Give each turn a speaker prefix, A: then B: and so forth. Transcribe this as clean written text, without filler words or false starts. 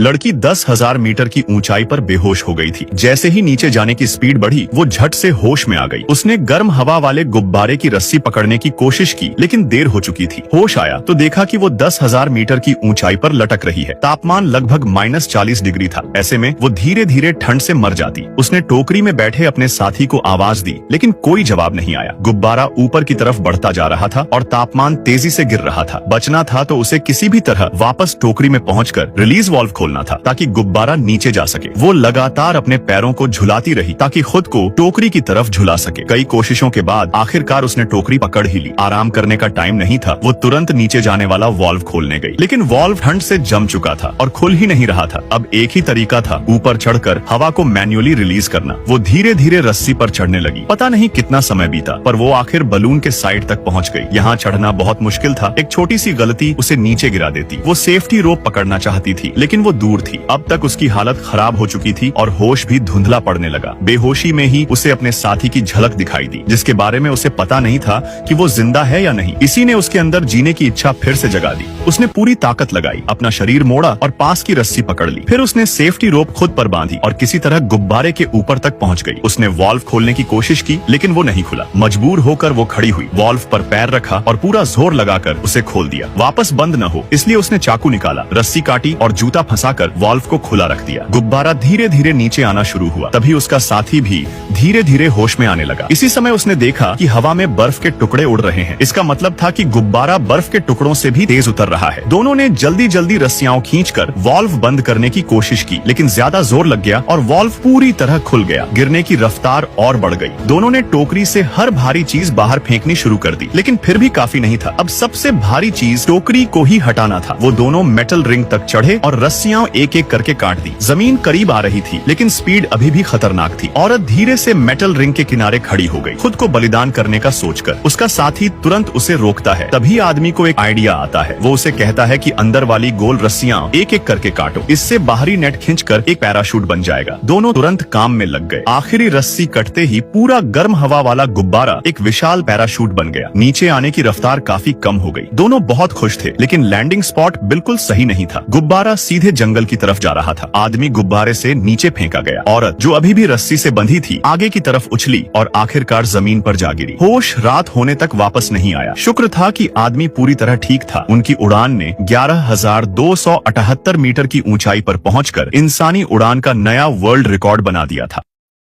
A: लड़की 10,000 मीटर की ऊंचाई पर बेहोश हो गई थी। जैसे ही नीचे जाने की स्पीड बढ़ी, वो झट से होश में आ गई। उसने गर्म हवा वाले गुब्बारे की रस्सी पकड़ने की कोशिश की, लेकिन देर हो चुकी थी। होश आया तो देखा कि वो 10,000 मीटर की ऊंचाई पर लटक रही है। तापमान लगभग -40 डिग्री था। ऐसे में वो धीरे धीरे ठंड से मर जाती। उसने टोकरी में बैठे अपने साथी को आवाज दी, लेकिन कोई जवाब नहीं आया। गुब्बारा ऊपर की तरफ बढ़ता जा रहा था और तापमान तेजी से गिर रहा था। बचना था तो उसे किसी भी तरह वापस टोकरी में पहुंचकर रिलीज वाल्व खोलना था, ताकि गुब्बारा नीचे जा सके। वो लगातार अपने पैरों को झुलाती रही ताकि खुद को टोकरी की तरफ झुला सके। कई कोशिशों के बाद आखिरकार उसने टोकरी पकड़ ही ली। आराम करने का टाइम नहीं था। वो तुरंत नीचे जाने वाला वाल्व खोलने गई, लेकिन वाल्व ठंड से जम चुका था और खुल ही नहीं रहा था। अब एक ही तरीका था, ऊपर चढ़कर हवा को मैन्युअली रिलीज करना। वो धीरे धीरे रस्सी पर चढ़ने लगी। पता नहीं कितना समय बीता, पर वो आखिर बलून के साइड तक पहुंच गई। यहाँ चढ़ना बहुत मुश्किल था। एक छोटी सी गलती उसे नीचे गिरा देती। वो सेफ्टी रोप पकड़ना चाहती थी, लेकिन वो दूर थी। अब तक उसकी हालत खराब हो चुकी थी और होश भी धुंधला पड़ने लगा। बेहोशी में ही उसे अपने साथी की झलक दिखाई दी, जिसके बारे में उसे पता नहीं था कि वो जिंदा है या नहीं। इसी ने उसके अंदर जीने की इच्छा फिर से जगा दी। उसने पूरी ताकत लगाई, अपना शरीर मोड़ा और पास की रस्सी पकड़ ली। फिर उसने सेफ्टी रोप खुद पर बांधी और किसी तरह गुब्बारे के ऊपर तक पहुंच गई। उसने वाल्व खोलने की कोशिश की, लेकिन वो नहीं खुला। मजबूर होकर वो खड़ी हुई, वाल्व पर पैर रखा और पूरा जोर लगाकर उसे खोल दिया। वापस बंद न हो इसलिए उसने चाकू निकाला, रस्सी काटी और जूता फंसाकर वाल्व को खुला रख दिया। गुब्बारा धीरे धीरे नीचे आना शुरू हुआ। तभी उसका साथी भी धीरे धीरे होश में आने लगा। इसी समय उसने देखा कि हवा में बर्फ के टुकड़े उड़ रहे हैं। इसका मतलब था कि गुब्बारा बर्फ के टुकड़ों से भी तेज उतर रहा है। दोनों ने जल्दी जल्दी रस्सियां खींचकर वाल्व बंद करने की कोशिश की, लेकिन ज्यादा जोर लग गया और वाल्व पूरी तरह खुल गया। गिरने की रफ्तार और बढ़ गई। दोनों ने टोकरी से हर भारी चीज बाहर फेंकनी शुरू कर दी, लेकिन फिर भी काफी नहीं था। अब सबसे भारी चीज टोकरी को ही हटाना था। वो दोनों मेटल रिंग तक चढ़े और रस्सियां एक एक करके काट दी। जमीन करीब आ रही थी, लेकिन स्पीड अभी भी खतरनाक थी। औरत धीरे से मेटल रिंग के किनारे खड़ी हो गई, खुद को बलिदान करने का सोचकर। उसका साथी तुरंत उसे रोकता है। तभी आदमी को एक आइडिया आता है। वो उसे कहता है कि अंदर वाली गोल रस्सियां एक एक करके काटो, इससे बाहरी नेट खींचकर एक पैराशूट बन जाएगा। दोनों तुरंत काम में लग गए। आखिरी रस्सी कटते ही पूरा गर्म हवा वाला गुब्बारा एक विशाल पैराशूट बन गया। नीचे आने की रफ्तार काफी कम हो गई। दोनों बहुत खुश थे, लेकिन लैंडिंग स्पॉट बिल्कुल सही नहीं था। गुब्बारा सीधे जंगल की तरफ जा रहा था। आदमी गुब्बारे से नीचे फेंका गया। औरत, जो अभी भी रस्सी से बंधी थी, आगे की तरफ उछली और आखिरकार जमीन पर जा गिरी। होश रात होने तक वापस नहीं आया। शुक्र था कि आदमी पूरी तरह ठीक था। उनकी उड़ान ने 11,278 मीटर की ऊंचाई पर पहुंचकर इंसानी उड़ान का नया वर्ल्ड रिकॉर्ड बना दिया था।